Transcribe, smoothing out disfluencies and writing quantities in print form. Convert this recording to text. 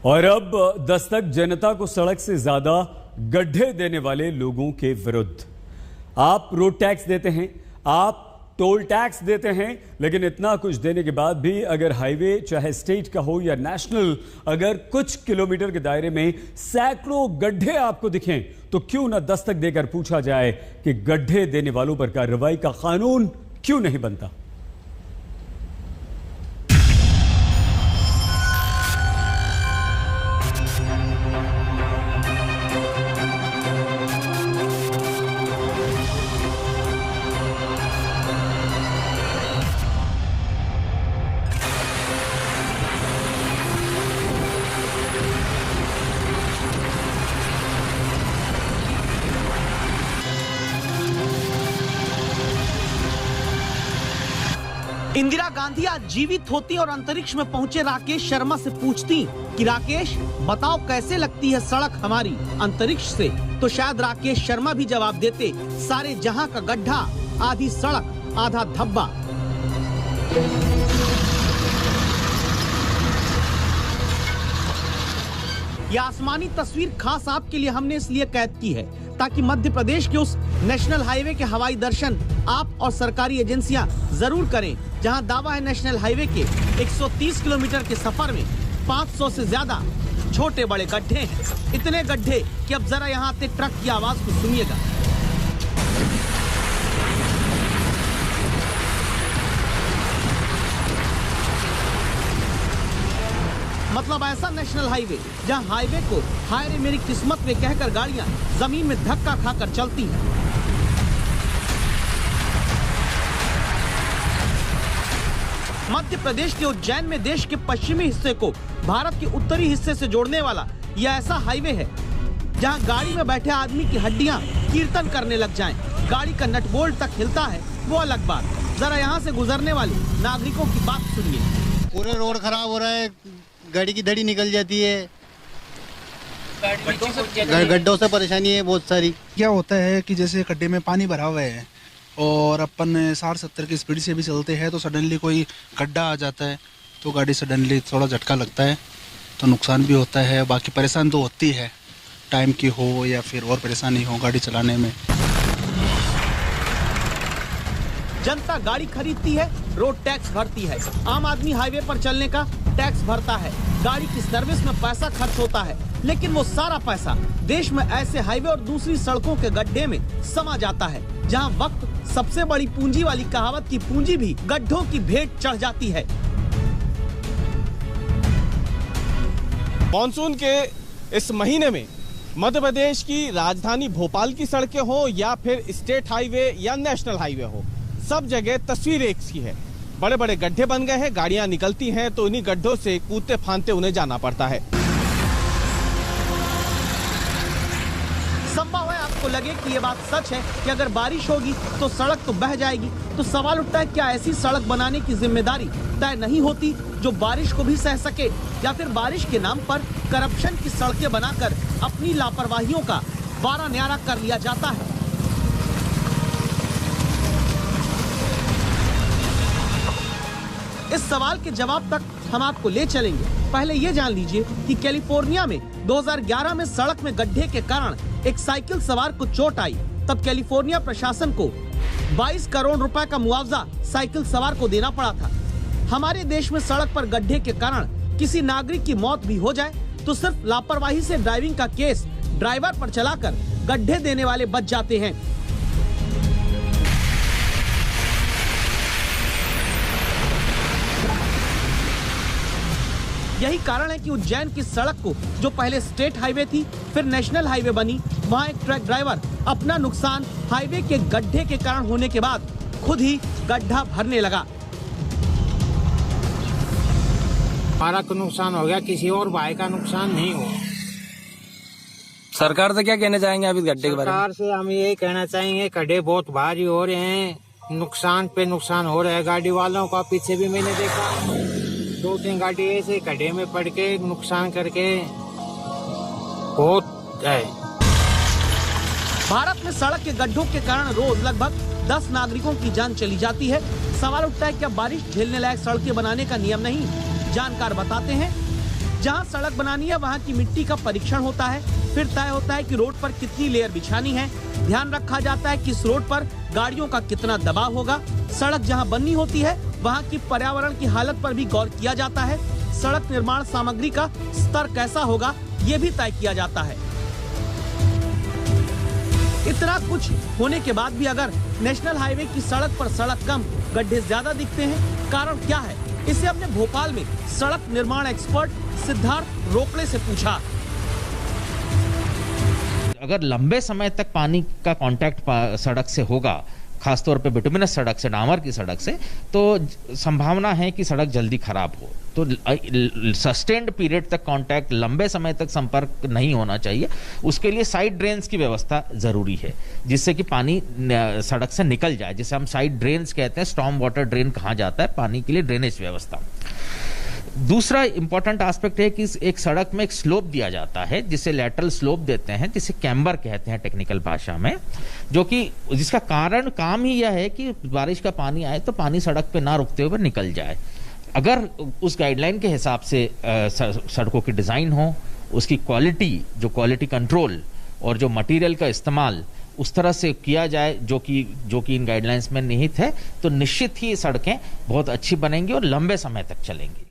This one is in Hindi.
और अब दस्तक जनता को सड़क से ज्यादा गड्ढे देने वाले लोगों के विरुद्ध। आप रोड टैक्स देते हैं, आप टोल टैक्स देते हैं, लेकिन इतना कुछ देने के बाद भी अगर हाईवे चाहे स्टेट का हो या नेशनल, अगर कुछ किलोमीटर के दायरे में सैकड़ों गड्ढे आपको दिखें तो क्यों न दस्तक देकर पूछा जाए कि गड्ढे देने वालों पर कार्रवाई का कानून क्यों नहीं बनता। इंदिरा गांधी आज जीवित होती और अंतरिक्ष में पहुंचे राकेश शर्मा से पूछती कि राकेश बताओ कैसे लगती है सड़क हमारी अंतरिक्ष से, तो शायद राकेश शर्मा भी जवाब देते सारे जहां का गड्ढा, आधी सड़क आधा धब्बा। यह आसमानी तस्वीर खास आपके लिए हमने इसलिए कैद की है ताकि मध्य प्रदेश के उस नेशनल हाईवे के हवाई दर्शन आप और सरकारी एजेंसियां जरूर करें, जहां दावा है नेशनल हाईवे के 130 किलोमीटर के सफर में 500 से ज्यादा छोटे बड़े गड्ढे हैं। इतने गड्ढे कि अब जरा यहां आते ट्रक की आवाज को सुनिएगा। मतलब ऐसा नेशनल हाईवे जहां हाईवे को हाय रे मेरी किस्मत में कहकर गाड़ियां जमीन में धक्का खाकर चलती हैं। मध्य प्रदेश के उज्जैन में देश के पश्चिमी हिस्से को भारत के उत्तरी हिस्से से जोड़ने वाला यह ऐसा हाईवे है जहां गाड़ी में बैठे आदमी की हड्डियां कीर्तन करने लग जाएं। गाड़ी का नट बोल्ट तक हिलता है वो अलग बात। जरा यहां से गुजरने वाले नागरिकों की बात सुनिए। पूरे रोड खराब हो रहा है, गाड़ी की धड़ी निकल जाती है, गड्ढों से परेशानी है बहुत सारी। क्या होता है कि जैसे गड्ढे में पानी भरा हुआ है और अपन 60-70 की स्पीड से भी चलते हैं तो सडनली कोई गड्ढा आ जाता है तो गाड़ी सडनली थोड़ा झटका लगता है तो नुकसान भी होता है। बाकी परेशान तो होती है, टाइम की हो या फिर और परेशानी हो गाड़ी चलाने में। जनता गाड़ी खरीदती है, रोड टैक्स भरती है। आम आदमी हाईवे पर चलने का टैक्स भरता है, गाड़ी की सर्विस में पैसा खर्च होता है, लेकिन वो सारा पैसा देश में ऐसे हाईवे और दूसरी सड़कों के गड्ढे में समा जाता है जहां वक्त सबसे बड़ी पूंजी वाली कहावत की पूंजी भी गड्ढों की भेंट चढ़ जाती है। मॉनसून के इस महीने में मध्य प्रदेश की राजधानी भोपाल की सड़कें हो या फिर स्टेट हाईवे या नेशनल हाईवे हो, सब जगह तस्वीर एक सी है। बड़े बड़े गड्ढे बन गए हैं, गाड़ियां निकलती हैं तो इन्हीं गड्ढों से कूदते फांदते उन्हें जाना पड़ता है। संभव है आपको लगे कि ये बात सच है कि अगर बारिश होगी तो सड़क तो बह जाएगी, तो सवाल उठता है क्या ऐसी सड़क बनाने की जिम्मेदारी तय नहीं होती जो बारिश को भी सह सके, या फिर बारिश के नाम पर करप्शन की सड़कें बनाकर अपनी लापरवाहियों का वारा न्यारा कर लिया जाता है। इस सवाल के जवाब तक हम आपको ले चलेंगे। पहले ये जान लीजिए कि कैलिफोर्निया में 2011 में सड़क में गड्ढे के कारण एक साइकिल सवार को चोट आई। तब कैलिफोर्निया प्रशासन को 22 करोड़ रुपए का मुआवजा साइकिल सवार को देना पड़ा था। हमारे देश में सड़क पर गड्ढे के कारण किसी नागरिक की मौत भी हो जाए तो सिर्फ लापरवाही से ड्राइविंग का केस ड्राइवर पर चलाकर गड्ढे देने वाले बच जाते हैं। यही कारण है कि उज्जैन की सड़क को जो पहले स्टेट हाईवे थी फिर नेशनल हाईवे बनी, वहाँ एक ट्रक ड्राइवर अपना नुकसान हाईवे के गड्ढे के कारण होने के बाद खुद ही गड्ढा भरने लगा। हमारा तो नुकसान हो गया, किसी और भाई का नुकसान नहीं हुआ। सरकार से क्या कहना चाहेंगे आप इस गड्ढे के बारे में? सरकार से हम यही कहना चाहेंगे, गड्ढे बहुत भारी हो रहे हैं, नुकसान पे नुकसान हो रहा है गाड़ी वालों का। पीछे भी मैंने देखा 2-3 गाड़ी ऐसे गड्ढे में पड़ के नुकसान करके बहुत है। भारत में सड़क के गड्ढों के कारण रोज लगभग 10 नागरिकों की जान चली जाती है। सवाल उठता है क्या बारिश झेलने लायक सड़कें बनाने का नियम नहीं? जानकार बताते हैं जहां सड़क बनानी है वहां की मिट्टी का परीक्षण होता है, फिर तय होता है कि रोड पर कितनी लेयर बिछानी है। ध्यान रखा जाता है कि इस रोड पर गाड़ियों का कितना दबाव होगा। सड़क जहां बननी होती है वहां की पर्यावरण की हालत पर भी गौर किया जाता है। सड़क निर्माण सामग्री का स्तर कैसा होगा ये भी तय किया जाता है। इतना कुछ होने के बाद भी अगर नेशनल हाईवे की सड़क पर सड़क कम, गड्ढे ज्यादा दिखते हैं, कारण क्या है? इसे हमने भोपाल में सड़क निर्माण एक्सपर्ट सिद्धार्थ रोकड़े से पूछा। अगर लंबे समय तक पानी का कांटेक्ट सड़क से होगा, खासतौर पे बिटुमिनस सड़क से, डामर की सड़क से, तो संभावना है कि सड़क जल्दी खराब हो। तो सस्टेन्ड पीरियड तक कांटेक्ट, लंबे समय तक संपर्क नहीं होना चाहिए। उसके लिए साइड ड्रेन्स की व्यवस्था जरूरी है, जिससे कि पानी सड़क से निकल जाए, जिसे हम साइड ड्रेन्स कहते हैं। स्टॉर्म वाटर ड्रेन कहा जाता है पानी के लिए, ड्रेनेज व्यवस्था। दूसरा इंपॉर्टेंट एस्पेक्ट है कि एक सड़क में एक स्लोप दिया जाता है, जिसे लैटरल स्लोप देते हैं, जिसे कैम्बर कहते हैं टेक्निकल भाषा में, जो कि जिसका कारण काम ही यह है कि बारिश का पानी आए तो पानी सड़क पे ना रुकते हुए निकल जाए। अगर उस गाइडलाइन के हिसाब से सड़कों की डिजाइन हो, उसकी क्वालिटी, जो क्वालिटी कंट्रोल और जो मटेरियल का इस्तेमाल उस तरह से किया जाए जो कि इन गाइडलाइंस में निहित है, तो निश्चित ही सड़कें बहुत अच्छी बनेंगी और लंबे समय तक चलेंगी।